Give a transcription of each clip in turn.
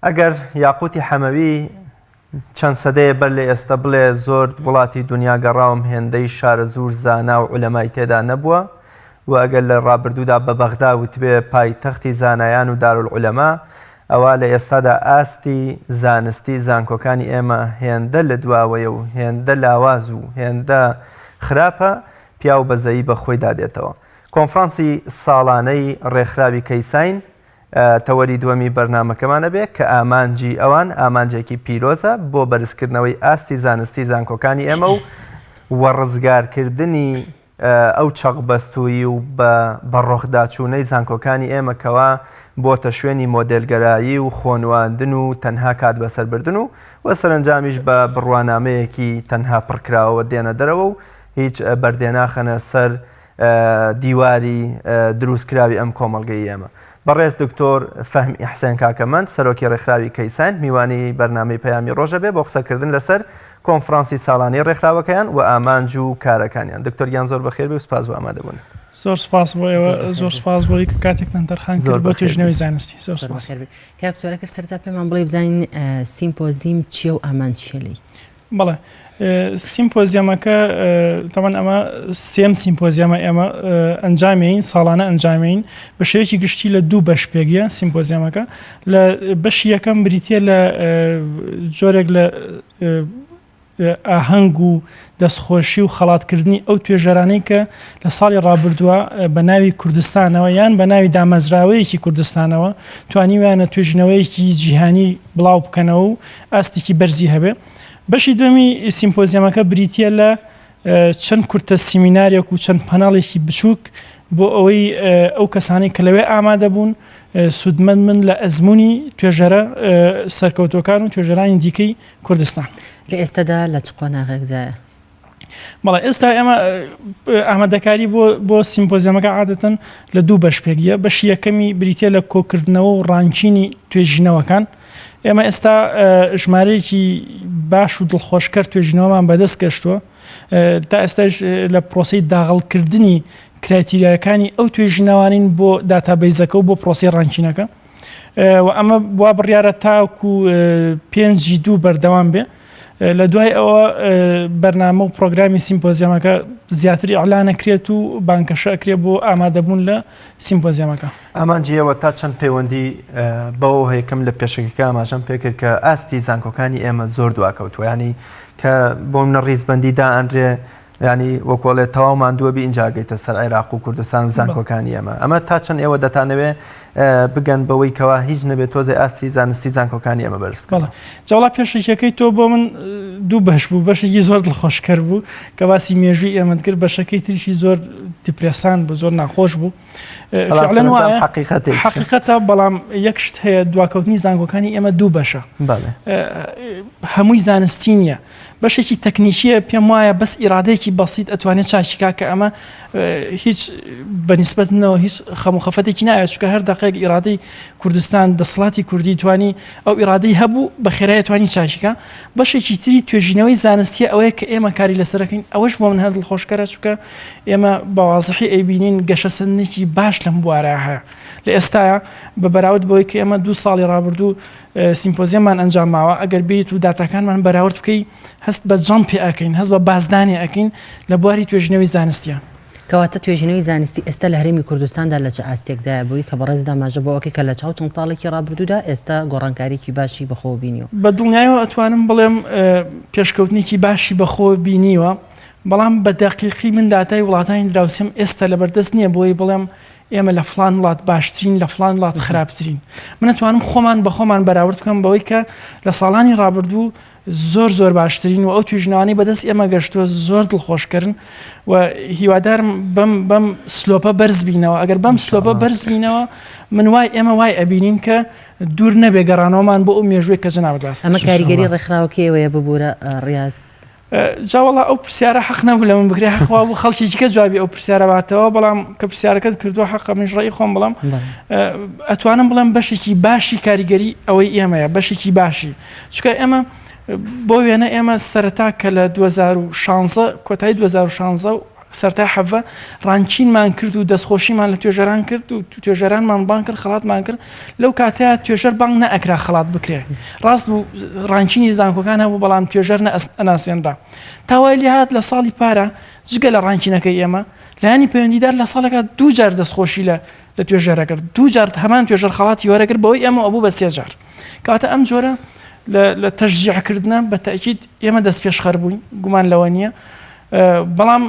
ئەگەر یاقوتی حەمەوی چەند سەدەیە بەر لە ئێستا بڵێ زۆر وڵاتی دنیا گەڕاوم هێندەی شارە زور زانا و عولەمای تێدا نەبووە و ئەگەر لە ڕابردوودا بە بەغدا وتبێ پایتەختی زانایان و دارولعولەما ئەوە لە ئێستادا ئاستی زانستی زانکۆکانی ئێمە هێندە لە دواوەیە و هێندە لاواز و هێندە خراپە پیا و بەزەیی بە خۆی دادێتەوە. کۆنفرانسی ساڵانەی ڕێکخراوی کەیساین تەوەری دووەمی بەرنامەکەمانە بێت کە ئامانجی ئەوان ئامانجێکی پیرۆزە بۆ بەرزکردنەوەی ئاستی زانستی زانکۆکانی ئێمە و وەڕزگارکردنی ئەو چەقبەستووی و بە ڕۆخداچوونەی زانکۆکانی ئێمە کەوا بۆتە شوێنی مۆدێلگەرایی و خۆنواندن و تەنها کات بەسەربردن و سەرنجامیش بە بڕوانامەیەکی تەنها پڕکراوە دێنە دەرەوە و هیچ بەردێناخەنە سەر دیواری دروستکراوی ئەم کۆمەڵگەی ئێمە. بەڕێز دکتۆر فەهمی حسێن کاکەمەند سەرۆکی ڕێکخراوی کەیساین میوانی بەرنامەی پەیامی ڕۆژە بێ بۆ قسەکردن لەسەر کۆنفرانسی ساڵانەی ڕێکخراوەکەیان و ئامانج و کارەکانیان. دکتۆریان زۆر بەخێر بێ و سپاس بۆ ئامادەبوون. زۆر سپاس بۆ ئێوە، زۆر سپاس بۆی کە کاتێکتان دەرخان کرد بۆ توێژنەوەی زانستی. زۆر سپاس. کاکتۆرەکە سەرتا پێمان بڵێ بزانین سیمپۆزیم چییە و ئامان چێلی؟ بەڵێ سیمپۆزیەمەکە تەمان ئەمە سێم سیمپۆزیەمە ئێمە ئەنجامین ساڵانە ئەنجامین بە شێوەیەکی گشتی لە دوو بەش پێگیە سیمپۆزیەمەکە. لە بەشی یەکەم بریتە لە جۆرێک لە ئاهەنگ و دەستخۆشی و خەڵاتکردنی ئەو توێژەرانەی کە لە ساڵی ڕابردووە بە ناوی کوردستانەوە یان بە ناوی دامەزراوەیەکی کوردستانەوە توانیویانە توێژنەوەیەکی جیهانی بڵاو بکەنەوە و ئاستێکی بەرزی هەبێ. بەشی دومی سیمپۆزیەمەکە بریتە لە چەند کورتە سیمینارێک و چەند پەناڵێکی بچووک بۆ ئەوەی ئەو کەسانی کە لەوێ ئامادە بوون سودمەند من لە ئەزمموی توێژەرە سەرکەوتۆکان و توێژەرانی دیکەی کوردستان. لە ئێستادا لە چ قۆناغێکدایە؟ بەڵێ ئێستا ئێمە ئامادەکاری بۆ سیمپۆزیەمەکە عادەتەن لە دوو بەش پێگیە. بەشی یەکەمی بریتە لە کۆکردنەوە و ڕانچینی توێژینەوەکان. ئێمە ئێستا ژمارەیەکی باش و دڵخۆشکەر توێژینەوەمان بەدەست گەشتووە تا ئێستاش لە پرۆسەی داغڵکردنی کرایتیریاکانی ئەو توێژینەوانین بۆ داتابەیزەکە و بۆ پرۆسی ڕانچینەکە و ئەمە وا بڕیارە تاکو 5 بەردەوام بێ. لە دوای ئەوە بەرنامە و پرۆگرامی سیمپۆزیەمەکە زیاتری ئەعلانەکرێت و بانکەشە ئەکرێت بۆ ئامادەبوون لە سیمپۆزیەمەکە. ئامانجیەوە تا چەند پەیوەندی بەوە هەیەکەم لە پێشەکەکە ئاماژەم پێکرد کە ئاستی زانکۆکانی ئێمە زۆر دواکەوتوە، ینی کە بۆ منە ڕیزبەندیدا ئەندرێ ینی وەکۆڵێت تەواومان دووەبی ئینجاگەیتە سەر عێراق و کوردستان و زانکۆکانی ئێمە. ئەمە تا چەند ئێوە دەتانەوێ بگەن بەوەی کەوا هیچ نەبێت تۆزێ ئاستی زانستی زانکۆکانی ئێمە بەرز بکەن. جاوڵا پێشەکەی تۆ بۆ من دوو بەش بوو، بەشێکی زۆر دڵخۆشکەر بوو کە باسی مێژووی ئێمە کرد، بەشەکەی تریشی زۆر دیپرێسان بوو، زۆر ناخۆش بوو. حقیقەتە بەڵام یەک شت هەیە دواکەوتنی زانکۆکانی ئێمە دوو بەشە، هەمووی زانستی نییە. بەشێکی تەکنیکیە پێم وایە بەس ئیرادەیەکی بەسیط ئەتوانێت چاکیکا کە ئەمە هیچ بەنسبەتنەوە هیچ خەموخەفەتێکی نایە، چونکە هەر دقیق ئیرادەی کوردستان دەسەڵاتی کوردی توانی ئەو ئیرادەی هەبوو بە خێرایی توانی چاکیکا. بەشێکی تری توێژینەوەی زانستیە ئەوەیە کە ئێمە کاری لەسەرەکەین. ئەوەش بۆ من هەر دڵخۆشکەرە چونکە ئێمە بەوازحی ئەیبینین گەشەسەندێکی باش لەم بوارە هەیە. لە ئێستاە بە بەراورد بەوەی کە ئێمە 2 ساڵی ڕابردوو سیمپۆزیەممان ئەنجاماوە، ئەگەر بیت و داتاکانمان بەراورد بکەی هەست بە جەمپی ئەکەین، هەست بە بازدانی ئەکەین لە بواری توێژینەوەی زانستیان. کەواتە توێژینەوەی زانستی ئێستا لە هەرێمی کوردستاندا لە چه ئاستێکدایە بووی کە بەڕێزدا ماژە بۆەوەی کە لە چاو چەند ساڵێکی ڕابردوودا ئێستا گۆڕانکاریی باشی بەخۆ بینیوە؟ بە دڵنیایەوە ئەتوانم بڵێم پێشکەوتنێکی باشی بەخۆ بینیوە، بەڵام بە دەقیقی من داتای وڵاتانی دراوسێم ئێستا لەبەردەست نییە بۆی بڵێم ئێمە لە فلان وڵات باشترین لە فلان وڵات خراپترین. من ئەتوانم خۆمان بە خۆمان بەراورد بکەم بەوەی کە لە ساڵانی ڕابردوو زۆر باشترین و ئەو توێژنەوەی بەدەست ئێمە گەشتووە زۆر دڵخۆشکردن و هیوادارم بەم سلۆپە بەرز بینەوە. ئەگەر بەم سلۆپە بەرز بینەوە من وای ئێمە وای ئەبینین کە دوور نەبێ گەڕانەوەمان بۆ ئەو مێژووی کە جەنابەت باس. ئەمە کاریگەری ڕێکخراوەکەیەوەیە ببوورە ڕیاز. جاوەڵا ئەو پرسیارە حەق نەبوو لە من بگرێ، حەقوا بوو خەڵکیکە جوابی ئەو پرسیارە باتەوە، بەڵام کە پرسیارەکەت کردووە حەقە منش ڕێی خۆم بڵم ئەتوانم بڵم بەشێکی باشی کاریگەری ئەوەی ئێمەیە، بەشێکی باشی. چونکە ئێمە بۆ وێنە ئێمە سەرەتا کە لە 2016 کۆتایی 2016 سەرتا حەڤە ڕانچینمان کرد و دەستخۆشیمان لە توێژەران کرد و توێژەرانمان بان کرد خەڵاتمان کرد لەو کاتەیە توێژەر بانگ نەئەکرا خەڵات بکرێ ڕاست بوو ڕانچینی زانکۆکان هەبوو بەڵام توێژەر ئەناسێنرا تاوای لێ هات لە ساڵی پارە جگە لە ڕانچینەکەی ئێمە لایانی پەیوەندیدار لە ساڵەکە دوو جار دەستخۆشی لە توێژەرە کرد دوو جار هەمان توێژەر خەڵاتی وەرەگرت بەوەی ئێمە ئەبوو بە 3 جار کاتە ئەم جۆرە لە تەشجیعکردنە بە تەئکید ئێمە دەست پێشخەر بووین گومان لەوە نییە بەڵام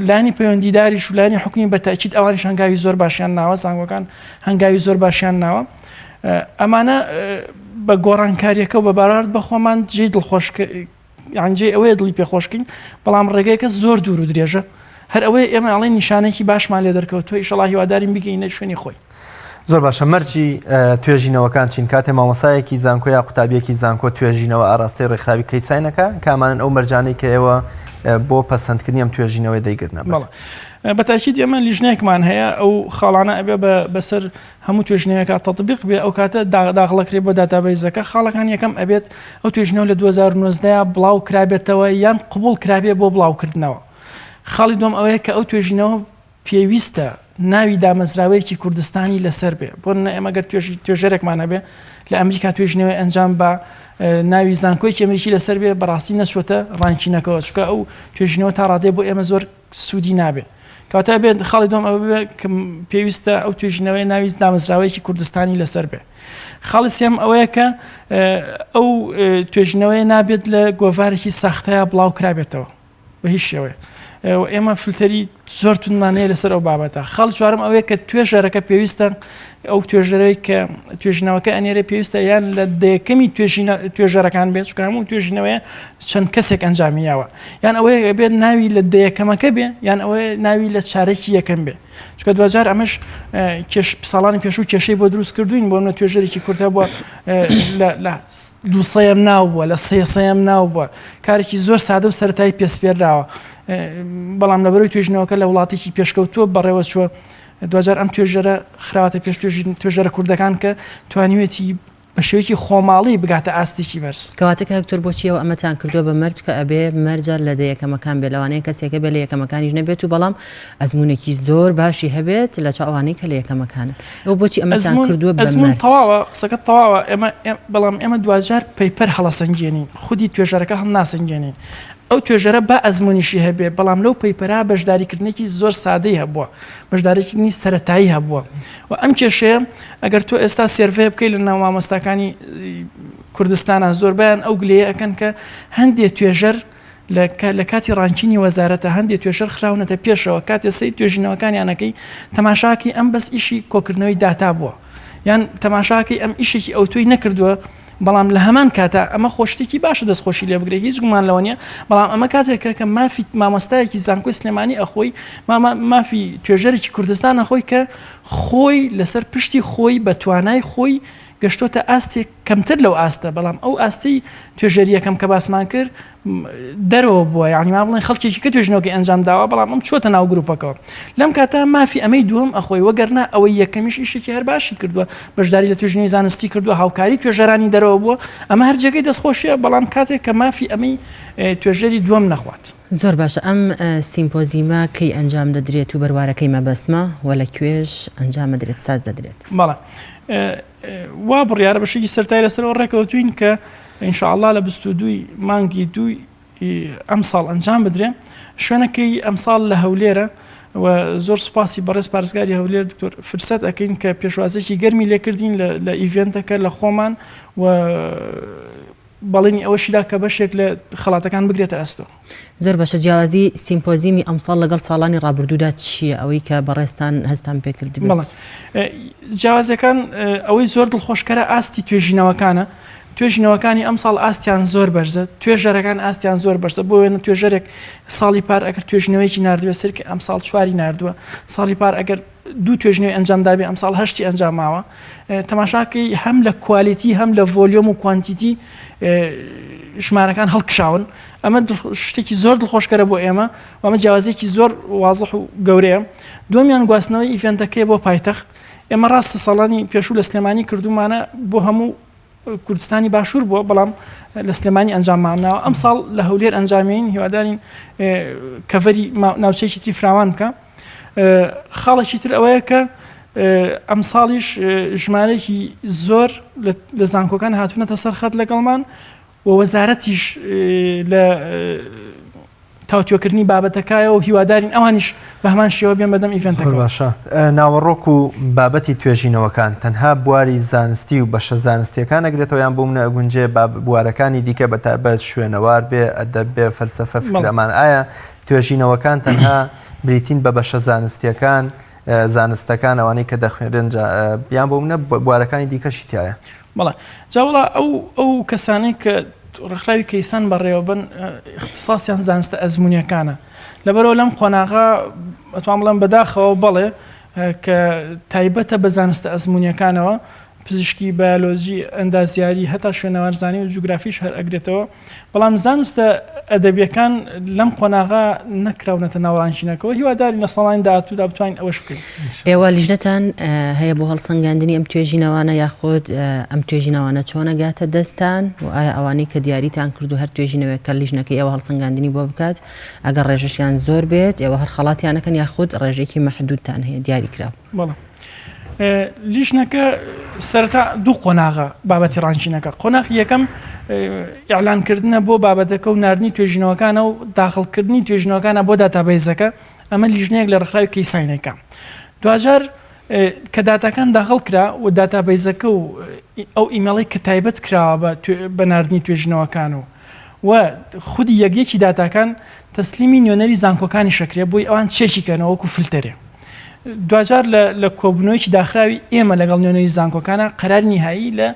لایانی پەیوەندیداریش و لایانی حکومی بە تەئکید ئەوانیش هەنگاوی زۆر باشیان ناوە زانکۆکان هەنگاوی زۆر باشیان ناوە ئەمانە بە گۆڕانکاریەکە و بە بەراورد بەخۆمان جێی دڵخۆش یانجێ ئەوەیە دڵی پێخۆشکین بەڵام ڕێگەیەکە زۆر دوور و درێژە هەر ئەوەیە ئێمە ئەڵێ نیشانێکی باشمان لێ دەرکەوتووە ئیشەڵڵا هیوادارین بگەینە شوێنی خۆی زۆر باشە مەرجی توێژینەوەکان چین کاتێ مامۆسایەکی زانکۆ یا قوتابیەکی زانکۆ توێژینەوە ئاراستەی ڕێکخراوی کەیساینەکە کامانن ئەو مەرجانەی کە ئێوە بۆ پەسەندکردنی ئەم توێژینەوەی دەیگرنە بەتاکید ئێمە لیژنەیەکمان هەیە ئەو خاڵانە ئەبێ بەسەر هەموو توێژنەیەکە تەطبیق بێ ئەو کاتە داخڵەکرێ بۆ داتابیزەکە خاڵەکان یەکەم ئەبێت ئەو توێژنەوە لە 2019 بڵاو کرابێتەوە یان قبول کرابێ بۆ بڵاوکردنەوە خاڵی دوم ئەوەیە کە ئەو توێژینەوە پێویستە ناوی دامەزراوەیەکی کوردستانی لەسەر بێ بۆ ئێمەگەر توێژەرێکمان هەبێ لە ئەمریکا توێژنەوەی ئەنجام بە ناوی زانکۆیەکی ئەمریکی لەسەر بێ بەڕاستی نەچۆتە ڕانچینەکەەوە چکە ئەو توێژنەوە تا ڕادێ بۆ ئێمە زۆر سوودی نابێت کاتە بێت خاڵی دوم ئەوە پێویستە ئەو توێژینەوەی ناوی دامەزراوەیەکی کوردستانی لەسەر بێ خاڵی سێم ئەوەیە کە ئەو توێژینەوەی نابێت لە گۆڤارێکی ساختەیە بڵاو کرابێتەوە بە هیچ شێوەیە ئێمە فلتەری زۆر تونمانەیە لەسەر ئەو بابەتە خاڵ چوارم ئەوەیە کە توێژەرەکە پێویستە ئەو توێژەرەی کە توێژینەوەکە ئەنێرە پێویستە یان لە دەیەکەمی توێژەرەکان بێت چکە هەموو توێژینەوەیە چەند کەسێک ئەنجامیاوە یان ئەوەیە بێت ناوی لە دەیەکەمەکە بێ یان ئەوەیە ناوی لە چارەکی یەکەم بێ چکە دوجار ئەمەش ساڵانی پێشوو کێشەی بۆ دروست کردوین بۆ منە توێژەرێکی کورتە بووە لە 200 ناو بووە لە 300 ناو بووە کارێکی زۆر سادە و سەرەتایی پێسپێراوە بەڵام لەبەرەوەی توێژنەوەکە لە وڵاتێکی پێشکەوتووە بەڕێوە چوە دوجار ئەم توێژەرە خراوەتە پێش توێژەرە کوردەکان کە توانیوێتی بە شێوەیەکی خۆماڵی بگاتە ئاستێکی بەرز کەواتەکە هەکتۆر بۆچیەوە ئەمەتان کردووە بە مەرج کە ئەبێ مەرجە لە دەیەکەمەکان بێ لەوانەیە کەسێکە بێ لە یەکەمەکانیش نەبێت و بەڵام ئەزمونێکی زۆر باشی هەبێت لە چاو ئەوانەی کە لە یەکەمەکانە ئەو بۆچی ئەمەتان کردووە بە مەرج تەواوە قسەکە تەواوە بەڵام ئێمە دوجار پەیپەر هەڵەسەنگێنین خودی توێژەرەکە هەڵ ناسەنگێنین ئەو توێژەرە بە ئەزمونیشی هەبێ بەڵام لەو پەیپەرا بەشداریکردنێکی زۆر سادەی هەبووە بەشداریکردنی سەرەتایی هەبووە و ئەم کێشەیە ئەگەر تۆ ئێستا سێرڤێ بکەیت لە ناو مامۆستاکانی کوردستانە زۆربیان ئەو گلەیە ئەکەن کە هەندێک توێژەر لە کاتی ڕانچینی وەزارەتە هەندێک توێژەر خراونەتە پێشەوە کاتێ سەی توێژینەوەکانیانەکەی تەماشاکی ئەم بەس ئیشی کۆکردنەوەی داتا بووە یان تەماشاکی ئەم ئیشێکی ئەو توی نەکردووە بەڵام لە هەمان کاتە ئەمە خۆشتێکی باشە دەستخۆشی لێ بگرێت هیچ گومان لەوە نیە بەڵام ئەمە کاتێکە کە مافی مامۆستایەکی زانکۆی سلێمانی ئەخۆی مافی توێژەرێکی کوردستان ئەخۆی کە خۆی لەسەر پشتی خۆی بە توانای خۆی گەشتۆتە ئاستێک کەمتر لەو ئاستە بەڵام ئەو ئاستی توێژەریەکەم کە باسمان کرد دەرەوە بووە یعنی ما بڵێن خەڵکێکی کە توێژنەوەکە ئەنجام داوە بەڵام ئەم چۆتە ناو گروپەکەەوە لەم کاتە مافی ئەمەی دووەم ئەخۆی وەگەرنا ئەوەی یەکەمیش ئیشێکی هەر باشی کردووە بەشداری لە توێژنەوەی زانستی کردووە هاوکاری توێژەرانی دەرەوە بووە ئەمە هەرجێگەی دەستخۆشیە بەڵام کاتێک کە مافی ئەمەی توێژەری دووەم نەخوات زۆر باشە ئەم سیمپۆزیمە کەی ئەنجام دەدرێت و بەروارەکەی مەبەستمە و لە کوێژ ئەنجام دەدرێت ساز دەدرێت بەڵێ وا بڕیارە بەشێکی سەرای لەسەرەوە ڕێکەوتوین کە ئینشاءالله لە 22 مانگی دوی ئەم ساڵ ئەنجام بدرێ شوێنەکەی ئەم ساڵ لە هەولێرە و زۆر سوپاسی بەڕێز پارێزگاری هەولێر دکتۆر فرسەت ئەەکەین کە پێشوازێکی گەرمی لێکردین لە ئیڤێنتەکە لە خۆمان و بەڵێنی ئەوەشیدا کە بەشێک لە خەڵاتەکان بگرێتە ئەستۆ زۆر باشە جیاوازی سیمپۆزیمی ئەمساڵ لەگەڵ ساڵانی ڕابردوودا چییە ئەوەی کە بەڕێستان هەستان پێکرد جیاوازەکان ئەوەی زۆر دڵخۆشکەرە ئاستی توێژینەوەکانە توێژینەوەکانی ئەم ساڵ ئاستیان زۆر بەرزە توێژەرەکان ئاستیان زۆر بەرزە بۆ وێنە توێژەرێک ساڵی پار ئەگەر توێژنەوەیکی نردووە سەرکە ئەم ساڵ چواری نردووە ساڵی پار ئەگەر دوو توێژنەوەی ئەنجامدابێ ئەم ساڵ هەشتی ئەنجاماوە تەماشاکەی هەم لە کوالیتی هەم لە ڤۆلیۆم و کوانتیتی ژمارەکان هەڵکشاون ئەمە شتێکی زۆر دڵخۆشکەرە بۆ ئێمە و ئەمە جیاوازێکی زۆر وازح و گەورەیە دومیان گواستنەوەی ئیڤێنتەکەی بۆ پایتەخت ئێمە ڕاستە ساڵانی پێشوو لە سلێمانی کردومانە بۆ هەموو کوردستانی باشوور بووە بەڵام لە سلێمانی ئەنجاممانەوە ئەم ساڵ لە هەولێر ئەنجامین هیوادارین کەڤەری ناوچەیەکی تری فراوان بکە. خاڵێکی تر ئەوەیە کە ئەم ساڵیش ژمارەیەکی زۆر لە زانکۆکان هاتوونەتە سەر خەت لەگەڵمان و وەزارەتیش لە تاوتوێکردنی بابەتەکایە و هیوادارین ئەوانیش بە هەمان شێوە بێن بەدەم ئیڤنتەکە. باشە ناوەڕۆک و بابەتی توێژینەوەکان تەنها بواری زانستی و بەشە زانستیەکان ئەگرێتەوە یان بۆ منە ئەگونجێ بوارەکانی دیکە بەتابەت شوێنەوار بێ ئەدەب بێ فەلسەفە فکرەمان ئایا توێژینەوەکان تەنها بریتین بە بەشە زانستیەکان زانستەکان ئەوانەی کە دەخوێنن بیان بۆ منە بوارەکانی دیکەشی تایە؟ بەڵێ جاوڵا ئەو کەسانەی کە ڕێکخراوی کەیسان بەڕێوە بن اختصاسیان زانستە ئەزمونیەکانە لەبەرەوە لەم قۆناغا ئەتوان بڵێم بەداخەوە بەڵێ کە تایبەتە بە زانستە ئەزمونیەکانەوە پزیشکی بایۆلۆژی ئەندازیاری هەتا شوێنەوارزانی و جوگرافیش هەر ئەگرێتەوە بەڵام زانستە ئەدەبیەکان لەم قۆناغا نەکراونەتە ناوڕانشینەکەەوە هیواداری لە ساڵانی داهاتوودا بتوانین ئەوەش بکەین. ئێوە لیژنەتان هەیە بۆ هەڵسەنگاندنی ئەم توێژینەوانە یاخود ئەم توێژینەوانە چۆنە گاتە دەستان و ئایا ئەوانەی کە دیاریتان کرد و هەر توێژینەوەیەکە لیژنەکەی ئێوە هەڵسەنگاندنی بۆ بکات ئەگەر ڕێژەشیان زۆر بێت ئێوە هەر خەڵاتیانەکەن یاخود ڕێژێکی مەحدودتان هەیە دیاری کراوە؟ بەڵێ لیژنەکە سەرەتا دوو قۆناغە بابەتی ڕانشینەکە قۆناغ یەکەم ئیعلانکردنە بۆ بابەتەکە و نردنی توێژینەوەکانە و داخڵکردنی توێژینەوەکانە بۆ داتابیزەکە ئەمە لیژنەیەک لە ڕێکخراوی کەیسانەکە. دوجار کە داتاکان داخڵ کرا و داتابیزەکە و ئەو ئیمێڵی کە تایبەت کراوە بە نردنی توێژینەوەکان و خودی یەکیەکی داتاکان تەسلیمی نوێنەری زانکۆکانی شەکرێ بۆی ئەوان چێکیکەنەوە وەکو فلتەرێ. دوجار لە کۆبنەوەیکی داخراوی ئێمە لەگەڵ نوێنەری زانکۆکانە قەرار نهایی لە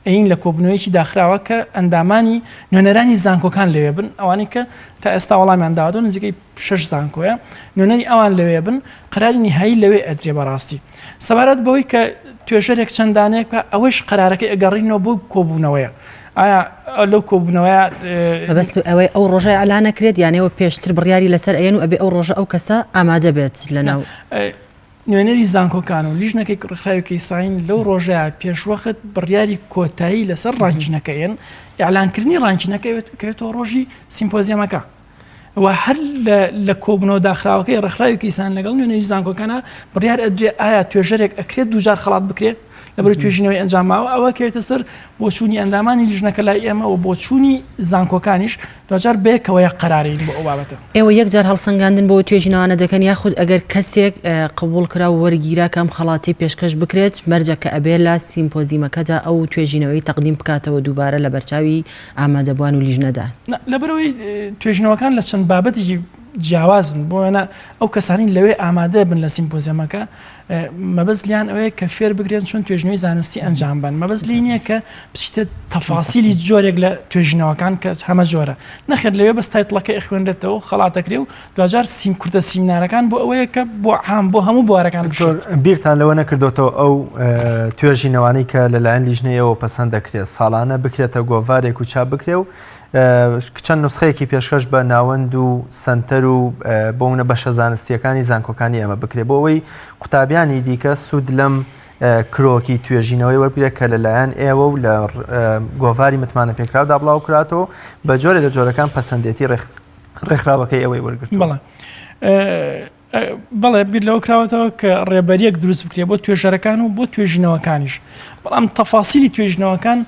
ئەین لە کۆبنەوەیکی داخراوە کە ئەندامانی نوێنەرانی زانکۆکان لەوێ بن ئەوانەی کە تا ئێستا وەڵامیان داوە نزیکەی 6 زانکۆیە نوێنەری ئەوان لەوێ بن قەراری نهایی لەوێ ئەدرێ بەڕاستی سەبارەت بەوەی کە توێژەرێک چەندانەیەک ئەوەش قەرارەکەی ئەگەڕینەوە بۆ کۆبوونەوەیە. ئایا لەو کۆبوونەوەیە بەست ئەوەی ئەو ڕۆژای ئەلانەکرێت یانەوە پێشتر بڕیاری لەسەر ئەیەن و ئەبێ ئەو ڕۆژە ئەو کەسە ئامادە بێت لەناو نوێنەری زانکۆکان و لیژنەکەی ڕێکخراوی کەیسان لەو ڕۆژەیە پێشوەخت بڕیاری کۆتایی لەسەر ڕانچینەکەیەن ئیعلانکردنی ڕانچینەکەوێتەوە ڕۆژی سیمپۆزیەمەکە و هەر لە کۆبنەوە داخراوەکەی ڕێکخراوی کەیسان لەگەڵ نوێنەری زانکۆکانە بڕیار ئەدرێ ئایا توێژەرێک ئەکرێت دووجار خەڵات بکرێت لەبەر توێژینەوەی ئەنجاماوە ئەوە کەوێتە سەر بۆ چوونی ئەندامانی لیژنەکە لای ئێمە و بۆ چوونی زانکۆکانیش دوجار بێکەوەیە قەرارین بۆ ئەو بابەتە. ئێوە یەکجار هەڵسەنگاندن بۆ توێژینەوانە دەکەن یاخود ئەگەر کەسێک قبول کرا و وەرگیرا کەم خەڵاتی پێشکەش بکرێت مەرجە کە ئەبێ لە سیمپۆزیمەکەدا ئەو توێژینەوەی تەقدیم بکاتەوە دووبارە لە بەرچاوی ئامادەبوان و لیژنەدا. لەبەرەوەی توێژینەوەکان لە چەند بابەتێکی جیاوازن بۆ وێنە ئەو کەسانی لەوێ ئامادە بن لە سیمپۆزیەمەکە مەبەست لیان ئەوەیە کە فێر بگرێن چۆن توێژنەوەی زانستی ئەنجام بن مەبەست لی نییە کە بچیتە تەفاسیلی جۆرێک لە توێژینەوەکان کە هەمە جۆرە نەخێت لەوێ بەس تایتڵەکە خوێنرێتەوە خەڵاتەکرێ و دوجار کورتە سیمینارەکان بۆ ئەوەیە کە بۆ عام بۆ هەموو بوارەکان بیرتان لەوە نەکردوێتەوە ئەو توێژینەوانەی کە لەلایەن لیژنەیەوە پەسەند دەکرێت ساڵانە بکرێتە گۆڤارێک و چاپ بکرێ و چەند نسخەیەکی پێشکەش بە ناوەند و سنتەر و بۆ منە بەشە زانستیەکانی زانکۆکانی ئەمە بکرێت بۆ ئەوەی قوتابیانی دیکە سوود لەم کرۆکی توێژینەوەی وەربگرێت کە لەلایەن ئێوە و لە گۆڤاری متمانە پێکراودا بڵاو کراتەوە بە جۆرە لە جۆرەکان پەسەندێتی ڕێکخراوەکەی ئەوەی وەرگرت. بەڵێ بیر لەوە کراوەتەوە کە ڕێبەریەک دروست بکرێت بۆ توێژەرەکان و بۆ توێژینەوەکانیش بەڵام تەفاسیلی توێژینەوەکان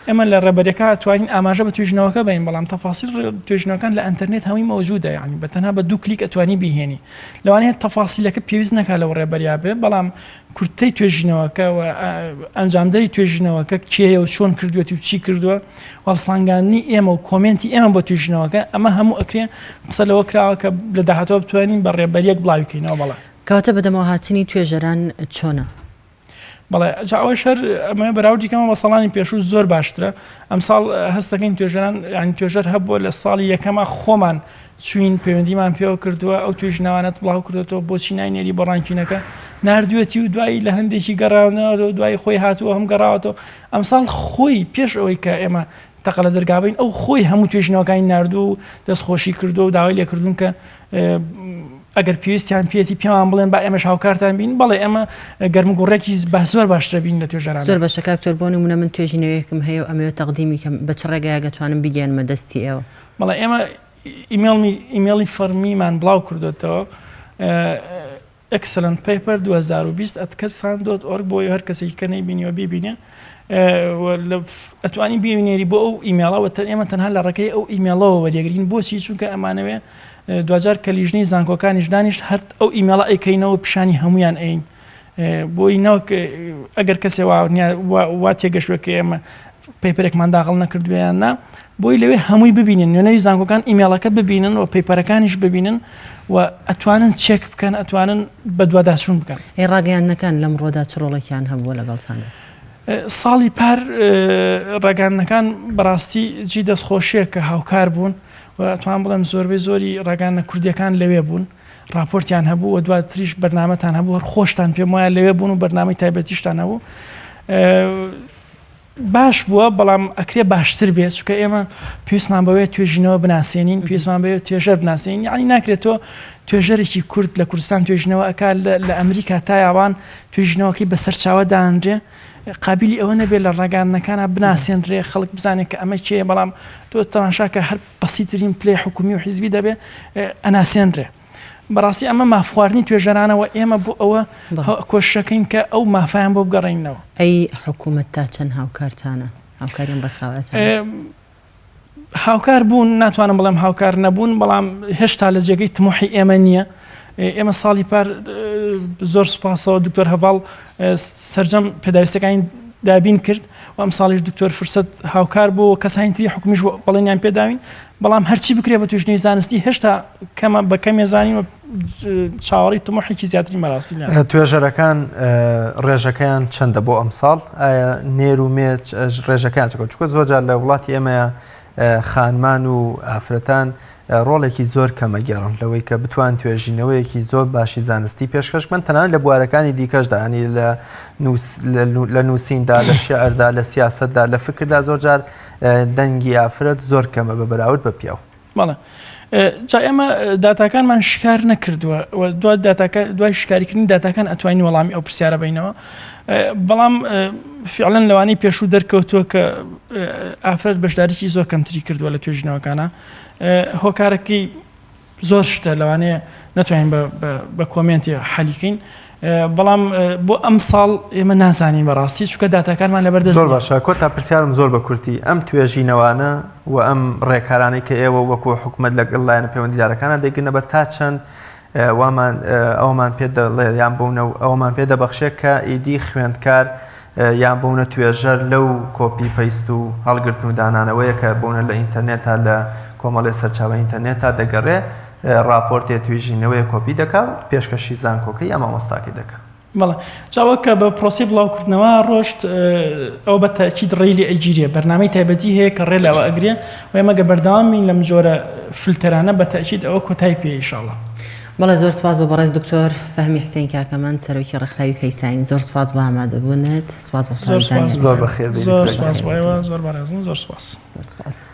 ئەمە لە ڕێبەرەکە توانین ئاماژە بە توێژینەوەکە بین بەڵام تەفاسیل توێژینەوەکان لە ئەنتەرنێت هەمووی مەوجودە یعنی بەتەنها بە 2 کلیک ئەتوانی بیهێنی لەوانەیە تەفاسیلەکە پێویست نەکات لەو ڕێبەریا بێ بەڵام کورتەی توێژینەوەکە و ئەنجامدەری توێژینەوەکە چێە و چۆن کردوێتی و چی کردووە هەڵسەنگاندنی ئێمە و کۆمنتی ئێمە بۆ توێژینەوەکە ئەمە هەموو ئەکرێن قسە لەوە کراوە کە لە داهاتەوە بتوانین بە ڕێبەریەک بڵاوکەینەوە بەڵێ کەواتە بەدەمەوە هاتنی توێژەران چۆنە؟ بەڵێ ئەوە شەر ئەمە بەراوردیکەمە بە ساڵانی پێشوو زۆر باشترە ئەم ساڵ هەستەکەین توێژەران ینی توێژەر هەبووە لە ساڵی یەکەمە خۆمان چوین پەیوەندیمان پێوە کردووە ئەو توێژناوانەت بڵاو کردێتەوە بۆچی ناینێری بە ڕانکینەکە نردوێتی و دوایی لە هەندێکی گەڕاونەوە دوای خۆی هاتووە هەم گەڕاوەتەوە ئەم ساڵ خۆی پێش ئەوەی کە ئێمە تەقە لە دەرگابین ئەو خۆی هەموو توێژنەوەکانی نردوو و دەستخۆشی کردو و داوای لێکردوون کە ئەگەر پێویستیان پێێتی پێمان بڵێن با ئێمەش هاوکارتان بین بەڵێ ئەمە گەرمگوڕێکی با زۆر باشترە بین لە توێژەران زۆر بەشە کاکتۆر بۆ نمونە من توێژینەوەیەکم هەیە و ئەمەوێت تەقدیمی کەم بە چ ڕێگایە دەتوانم بگەێنمە دەستی ئێوە بەڵێ ئێمە ئیمێڵی فەرمیمان بڵاو کردوێتەوە excellent paper 2020@kasan.org بۆ هەر کەسێکی کە نەیبینیوە ببینێ ئەتوانی ببینێری بۆ ئەو ئیمێڵەوە ئێمە تەنها لە ڕێگەی ئەو ئیمێڵەوە وەریەگرین بۆچی چونکە ئەمانەوێ دوجار کە لیژنەی زانکۆکانیش دانیشت هەر ئەو ئیمێڵە ئەیکەینەوە پیشانی هەمویان ئەین بۆی نەوە ئەگەر کەسێ وا تێگەشتوە کە ئێمە پەیپەرێکمان داخڵ نەکردویان نا بۆی لەوێ هەمووی ببینن نوێنەری زانکۆکان ئیمێڵەکە ببینن و پەیپەرەکانیش ببینن و ئەتوانن چێک بکەن ئەتوانن بە دوواداچوون بکەن ئەی ڕاگەیانەکان لەم ڕۆدا چ ڕۆڵێکیان هەبووە لەگەڵتاندا ساڵی پار ڕێگانەکان بەڕاستی جی دەستخۆشیە کە هاوکار بوون و ئەتوان بڵێم زۆربەی زۆری ڕێگانە کوردیەکان لەوێ بوون راپۆرتیان هەبوو و دواتریش بەرنامەتان هەبوو هەر خۆشتان پێم وایە لەوێ بوون و بەرنامەی تایبەتیشتان هەبوو باش بووە بەڵام ئەکرێ باشتر بێت چکە ئێمە پێویستمان بەوەیە توێژینەوە بناسیێنین پێویستمان بەوێت توێژەر بناسیێنین یعنی ناکرێتەوە توێژەرێکی کورد لە کوردستان توێژینەوە ئەکا لە ئەمریکا تا یاوان توێژینەوەکەی بەسەر چاوە دانرێ قابلی ئەوە نەبێت لە ڕێگانەکانە بناسیێنرێ خەڵک بزانێت کە ئەمە چێ بەڵام تۆ تەماشاکە هەر بەسیترین پلەی حکومی و حیزبی دەبێت ئەناسیێنرێ بەڕاستی ئەمە مافخواردنی توێژەرانەوە ئێمە بۆ ئەوە کۆشەکەین کە ئەو مافایان بۆ بگەڕێنەوە ئەی حکوومەت تا چەند هاوکارتانە هاوکاریم ڕێکخراوەتە هاوکار بوون ناتوانم بڵێم هاوکار نەبوون بەڵام هێشتا لە جێگەی تمۆحی ئێمە نییە ئێمە ساڵی پار زۆر سوپاسەوە دکتۆر هەڤاڵ سەرجەم پێداویستەکانی دابین کرد و ئەم ساڵیش دکتۆر فرسەت هاوکار بوو کەسانی تری حکومیش بەڵێنیان پێداوین بەڵام هەرچی بکرێ بە توێژنەی زانستی هێشتا کەمە بە کەمێ زانین و چاوەڕی تمۆحێکی زیاتری مەڕاستی توێژەرەکان ڕێژەکەیان چەندە بۆ ئەم ساڵ ئایا نێر و مێچ ڕێژەکان چکە زۆرجار لە وڵاتی ئێمەیە خانمان و ئافرەتان ڕۆڵێکی زۆر کەمە گەڕن لەوەی کە بتوان توێژینەوەیەکی زۆر باشی زانستی پێشکەش من تەنان لە بوارەکانی دیکەشدا ینی لە نووسیندا لە شێعردا لە سیاسەتدا لە فکردا زۆرجار دەنگی ئافرەت زۆر کەمە بە بەراورد بە پیاو بەڵێ جا ئێمە داتاکانمان شکار نەکردووە دوای شکاریکردنی داتاکان ئەتوانین وەڵامی ئەو پرسیارە بینەوە بەڵام فعلەن لەوانەی پێشوو دەرکەوتووە کە ئافرەت بەشداریی زۆر کەمتری کردووە لە توێژینەوەکانە هۆکارەکەی زۆر شتە لەوانەیە نەتوانین بە کۆمنتی حەلیکەین بەڵام بۆ ئەم ساڵ ئێمە نازانین بەڕاستی چکە داتاکانمان لەبەردەست زۆر باشە کۆتا پرسیارم زۆر بە کورتی ئەم توێژینەوانە و ئەم ڕێکارانەی کە ئێوە وەکو حکوومەت لەگەڵ لایەنە پەیوەندیدارەکانە دەیگرنە بەر تا چەند ئەومان پێ دەڵێ یان بوونە و ئەومان پێ دەبەخشێت کە ئیدی خوێندکار یان بوونە توێژەر لەو کۆپی پەیست و هەڵگرتن و دانانەوەیە کە بوونە لە ئینتەرنێتە لە کۆمەڵی سەرچاوە ئینتەرنێتە دەگەڕێ راپۆرتێ توێژینەوەی کۆپی دەکات پێشکەشی زانکۆکەی ئەمە مەستاکی دەکات بەڵێ جاوە کە بە پرۆسی بڵاوکردنەوە ڕۆشت ئەو بە تاکید ڕێلی ئەیگیریە بەرنامەی تایبەتی هەیە کە ڕێ لەوە ئەگرێ و ئێمە گە بەردەوامین لەم جۆرە فلتەرانە بە تاکید ئەوە کۆتایی پێ ئینشاءڵڵا بەڵێ زۆر سپاس بە بەڕێز دکتۆر فەهمی حسێن کاکەمان سەرۆکی ڕێکخراوی کەیساین زۆر سپاس بە ئامادەبوونت سپاس بۆ زۆر بەخێر زۆر سپاس زۆر بەڕێزم زۆر سپاس.